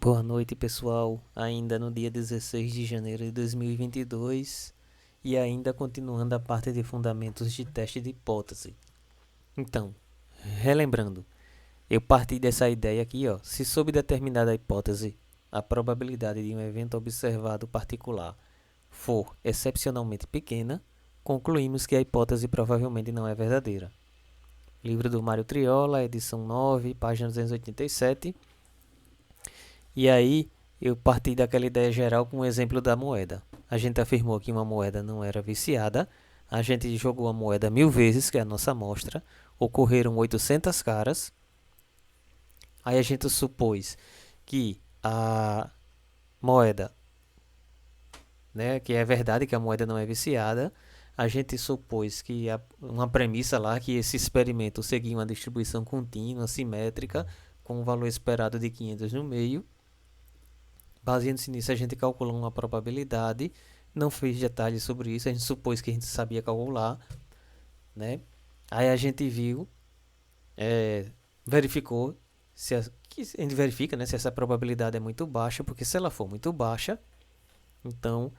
Boa noite, pessoal. Ainda no dia 16 de janeiro de 2022 e ainda continuando a parte de fundamentos de teste de hipótese. Então, relembrando, eu parti dessa ideia aqui, ó. Se sob determinada hipótese, a probabilidade de um evento observado particular for excepcionalmente pequena, concluímos que a hipótese provavelmente não é verdadeira. Livro do Mário Triola, edição 9, página 287. E aí eu parti daquela ideia geral com o exemplo da moeda. A gente afirmou que uma moeda não era viciada. A gente jogou a moeda 1000 vezes, que é a nossa amostra. Ocorreram 800 caras. Aí a gente supôs que a moeda, né, que é verdade que a moeda não é viciada. A gente supôs que uma premissa lá, que esse experimento seguia uma distribuição contínua, simétrica, com um valor esperado de 500 no meio. Baseando-se nisso, a gente calculou uma probabilidade. Não fez detalhes sobre isso, a gente supôs que a gente sabia calcular, né? Aí a gente viu, verificou, que a gente verifica, né, se essa probabilidade é muito baixa, porque se ela for muito baixa, então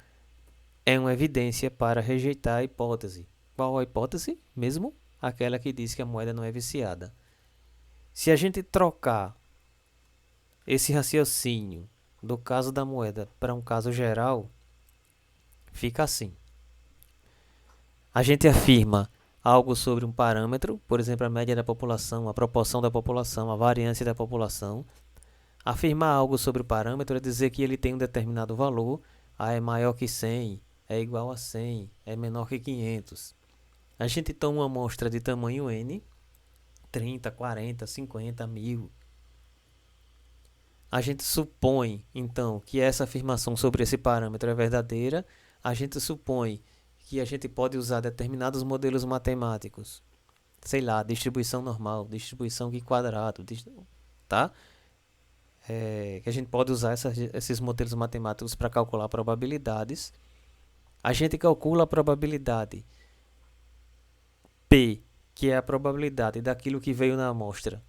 é uma evidência para rejeitar a hipótese. Qual a hipótese? Mesmo aquela que diz que a moeda não é viciada. Se a gente trocar esse raciocínio do caso da moeda para um caso geral, fica assim. A gente afirma algo sobre um parâmetro, por exemplo, a média da população, a proporção da população, a variância da população. Afirmar algo sobre o parâmetro é dizer que ele tem um determinado valor, é maior que 100, é igual a 100, é menor que 500. A gente toma uma amostra de tamanho n, 30, 40, 50, 1000. A gente supõe, então, que essa afirmação sobre esse parâmetro é verdadeira. A gente supõe que a gente pode usar determinados modelos matemáticos. Sei lá, distribuição normal, distribuição Q quadrado, tá? Que a gente pode usar esses modelos matemáticos para calcular probabilidades. A gente calcula a probabilidade P, que é a probabilidade daquilo que veio na amostra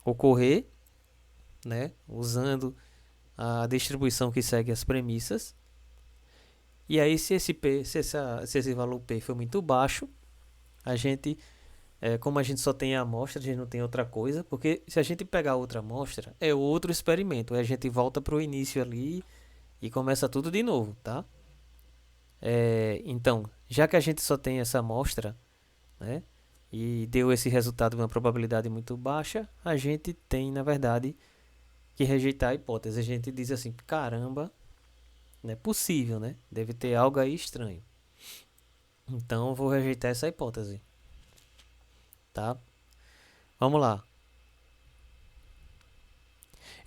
ocorrer, né, usando a distribuição que segue as premissas. E aí, se esse valor P for muito baixo, a gente, como a gente só tem a amostra, a gente não tem outra coisa, porque se a gente pegar outra amostra, é outro experimento, aí a gente volta para o início ali e começa tudo de novo, tá? Então, já que a gente só tem essa amostra, né, e deu esse resultado com uma probabilidade muito baixa, a gente tem, na verdade, que rejeitar a hipótese. A gente diz assim, caramba, não é possível, né? Deve ter algo aí estranho. Então, eu vou rejeitar essa hipótese. Tá? Vamos lá.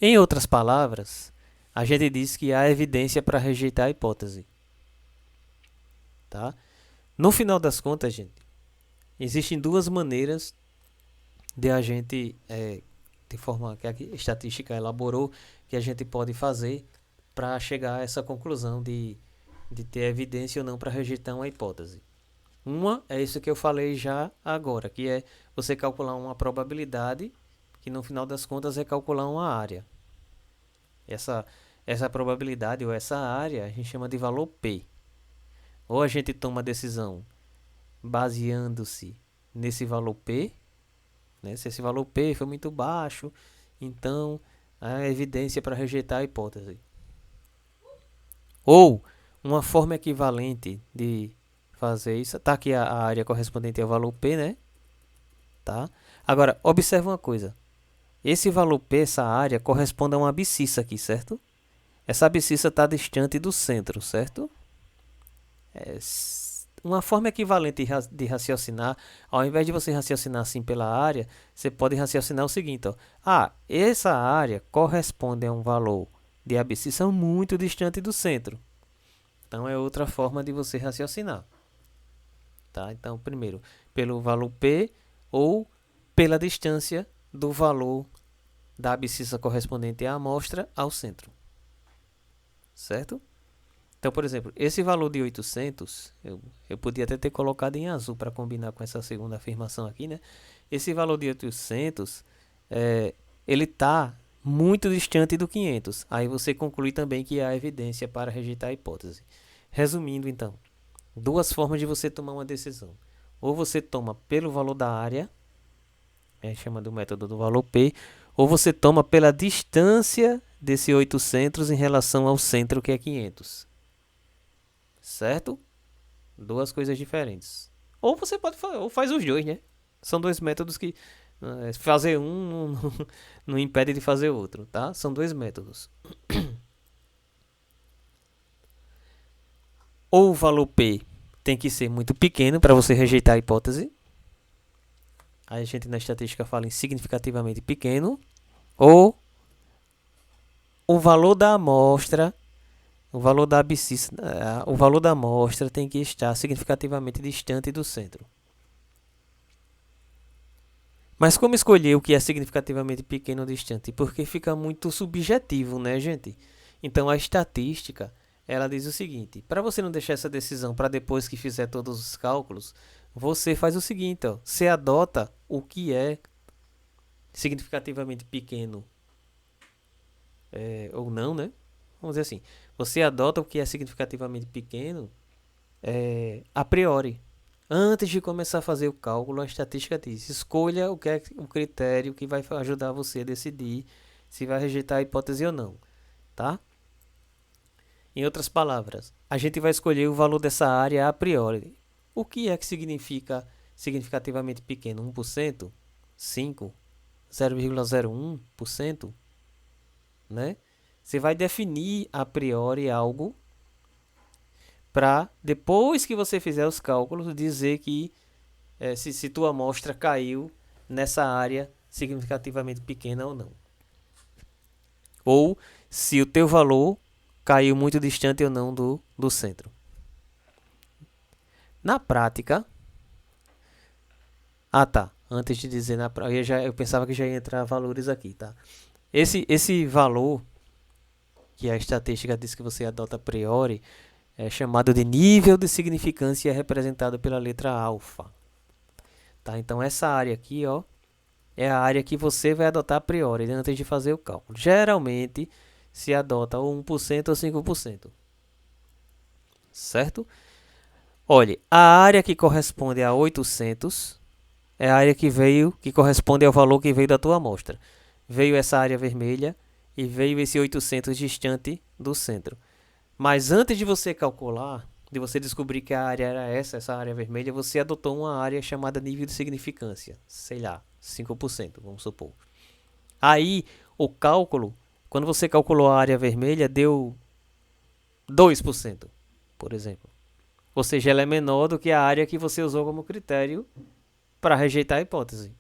Em outras palavras, a gente diz que há evidência para rejeitar a hipótese. Tá? No final das contas, gente, existem duas maneiras de a gente, de forma que a estatística elaborou, que a gente pode fazer para chegar a essa conclusão de ter evidência ou não para rejeitar uma hipótese. Uma é isso que eu falei já agora, que é você calcular uma probabilidade, que no final das contas é calcular uma área. Essa probabilidade ou essa área a gente chama de valor P. Ou a gente toma a decisão baseando-se nesse valor P, né? Se esse valor P for muito baixo, então há evidência para rejeitar a hipótese. Ou uma forma equivalente de fazer isso, tá aqui a área correspondente ao valor P, né? Tá? Agora, observa uma coisa. Esse valor P, essa área, corresponde a uma abscissa aqui, certo? Essa abscissa está distante do centro, certo? Uma forma equivalente de raciocinar, ao invés de você raciocinar assim pela área, você pode raciocinar o seguinte, ó. Essa área corresponde a um valor de abscissa muito distante do centro. Então, é outra forma de você raciocinar. Tá? Então, primeiro, pelo valor P ou pela distância do valor da abscissa correspondente à amostra ao centro. Certo? Então, por exemplo, esse valor de 800, eu podia até ter colocado em azul para combinar com essa segunda afirmação aqui, né? Esse valor de 800, ele está muito distante do 500. Aí você conclui também que há evidência para rejeitar a hipótese. Resumindo, então, duas formas de você tomar uma decisão. Ou você toma pelo valor da área, chama do método do valor P, ou você toma pela distância desse 800 em relação ao centro, que é 500. Certo? Duas coisas diferentes. Ou você pode ou faz os dois, né? São dois métodos que fazer um não impede de fazer outro, tá? São dois métodos. Ou o valor P tem que ser muito pequeno para você rejeitar a hipótese. Aí a gente na estatística fala em significativamente pequeno. Ou o valor da amostra, o valor da abscissa, o valor da amostra tem que estar significativamente distante do centro. Mas como escolher o que é significativamente pequeno ou distante? Porque fica muito subjetivo, né, gente? Então a estatística, ela diz o seguinte: para você não deixar essa decisão para depois que fizer todos os cálculos, você faz o seguinte, ó, você adota o que é significativamente pequeno ou não, né? Vamos dizer assim, você adota o que é significativamente pequeno a priori. Antes de começar a fazer o cálculo, a estatística diz: escolha o que é o critério que vai ajudar você a decidir se vai rejeitar a hipótese ou não, tá? Em outras palavras, a gente vai escolher o valor dessa área a priori. O que é que significa significativamente pequeno? 1%? 5%? 0,01%? Né? Você vai definir a priori algo para, depois que você fizer os cálculos, dizer que se tua amostra caiu nessa área significativamente pequena ou não. Ou se o teu valor caiu muito distante ou não do centro. Na prática... Ah, tá. Antes de dizer na prática, eu pensava que já ia entrar valores aqui, tá? Esse valor que a estatística diz que você adota a priori é chamado de nível de significância e é representado pela letra alfa. Tá? Então essa área aqui, ó, é a área que você vai adotar a priori antes de fazer o cálculo. Geralmente se adota ou 1% ou 5%. Certo? Olhe, a área que corresponde a 800 é a área que corresponde ao valor que veio da tua amostra. Veio essa área vermelha e veio esse 800 distante do centro. Mas antes de você calcular, de você descobrir que a área era essa área vermelha, você adotou uma área chamada nível de significância. Sei lá, 5%, vamos supor. Aí, o cálculo, quando você calculou a área vermelha, deu 2%, por exemplo. Ou seja, ela é menor do que a área que você usou como critério para rejeitar a hipótese.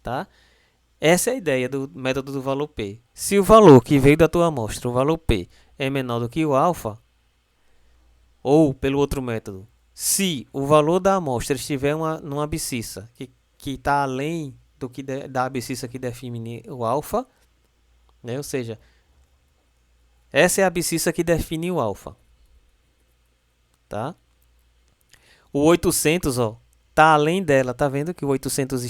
Tá? Essa é a ideia do método do valor P. Se o valor que veio da tua amostra, o valor P, é menor do que o alfa, ou pelo outro método, se o valor da amostra estiver numa abscissa que está além da abscissa que define o alfa, né? Ou seja, essa é a abscissa que define o alfa. Tá? O 800, ó, tá além dela, tá vendo que o 800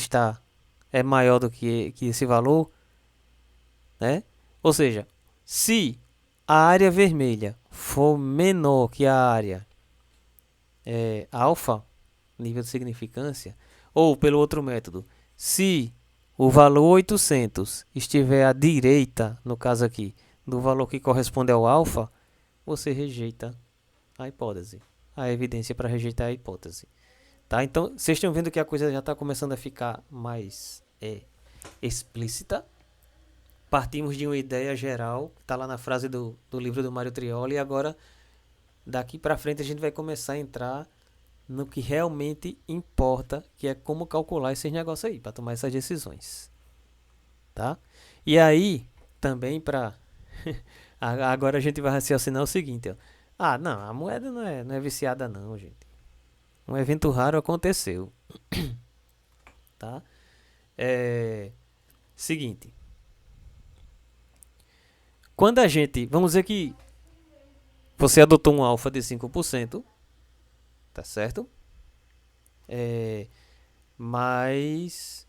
é maior do que esse valor, né? Ou seja, se a área vermelha for menor que a área alfa, nível de significância, ou pelo outro método, se o valor 800 estiver à direita, no caso aqui, do valor que corresponde ao alfa, você rejeita a hipótese, a evidência para rejeitar a hipótese. Tá? Então, vocês estão vendo que a coisa já está começando a ficar mais explícita. Partimos de uma ideia geral, que está lá na frase do livro do Mário Trioli, e agora, daqui para frente, a gente vai começar a entrar no que realmente importa, que é como calcular esses negócios aí, para tomar essas decisões. Tá? E aí, também para... agora a gente vai raciocinar o seguinte, ó. Ah, não, a moeda não é viciada não, gente. Um evento raro aconteceu. Tá? Seguinte. Quando a gente... Vamos dizer que você adotou um alfa de 5%. Tá certo? Mas...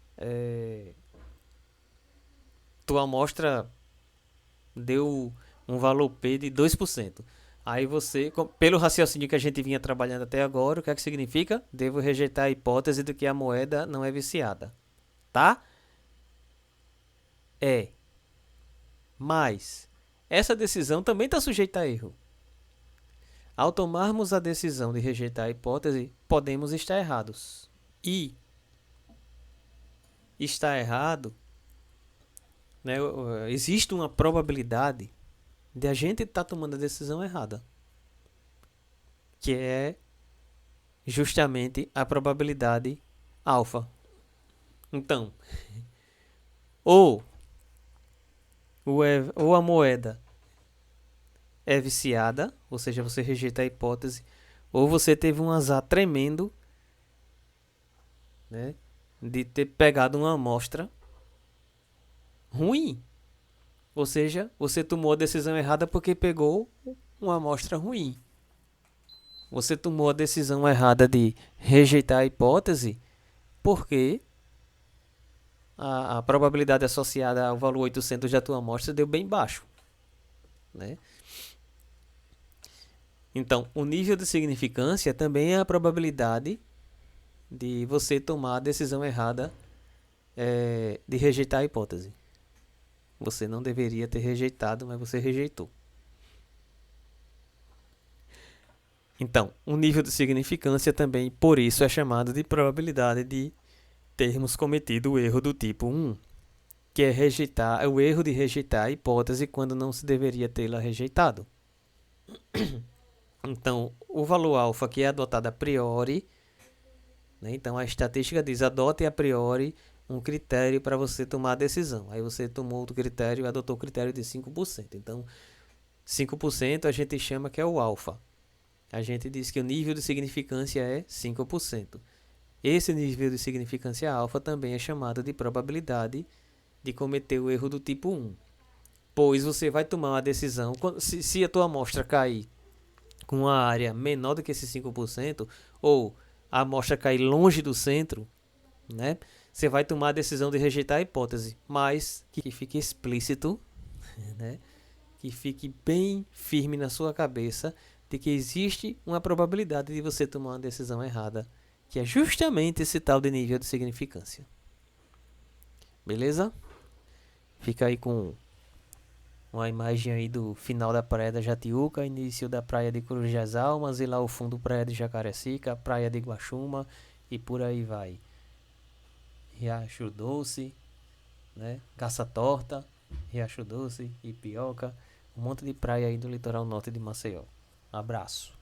tua amostra deu um valor P de 2%. Aí você, pelo raciocínio que a gente vinha trabalhando até agora, o que é que significa? Devo rejeitar a hipótese de que a moeda não é viciada. Tá? É. Mas essa decisão também está sujeita a erro. Ao tomarmos a decisão de rejeitar a hipótese, podemos estar errados. E estar errado, né, existe uma probabilidade de a gente estar tomando a decisão errada, que é justamente a probabilidade alfa. Então, ou, ou a moeda é viciada, ou seja, você rejeita a hipótese, ou você teve um azar tremendo, né, de ter pegado uma amostra ruim. Ou seja, você tomou a decisão errada porque pegou uma amostra ruim. Você tomou a decisão errada de rejeitar a hipótese porque a probabilidade associada ao valor 800 da tua amostra deu bem baixo, né? Então, o nível de significância também é a probabilidade de você tomar a decisão errada de rejeitar a hipótese. Você não deveria ter rejeitado, mas você rejeitou. Então, o nível de significância também, por isso, é chamado de probabilidade de termos cometido o erro do tipo 1, que é rejeitar, o erro de rejeitar a hipótese quando não se deveria tê-la rejeitado. Então, o valor alfa que é adotado a priori, né? Então a estatística diz adote a priori um critério para você tomar a decisão. Aí você tomou outro critério e adotou o critério de 5%. Então, 5% a gente chama que é o alfa. A gente diz que o nível de significância é 5%. Esse nível de significância alfa também é chamado de probabilidade de cometer o erro do tipo 1. Pois você vai tomar uma decisão, se a tua amostra cair com uma área menor do que esse 5%, ou a amostra cair longe do centro, né, você vai tomar a decisão de rejeitar a hipótese, mas que fique explícito, né, que fique bem firme na sua cabeça de que existe uma probabilidade de você tomar uma decisão errada, que é justamente esse tal de nível de significância. Beleza? Fica aí com uma imagem aí do final da praia da Jatiuca, início da praia de Cruz das Almas e lá o fundo praia de Jacarecica, praia de Guaxuma e por aí vai. Riacho Doce, né? Caça Torta, Riacho Doce, Ipioca, um monte de praia aí do litoral norte de Maceió. Abraço.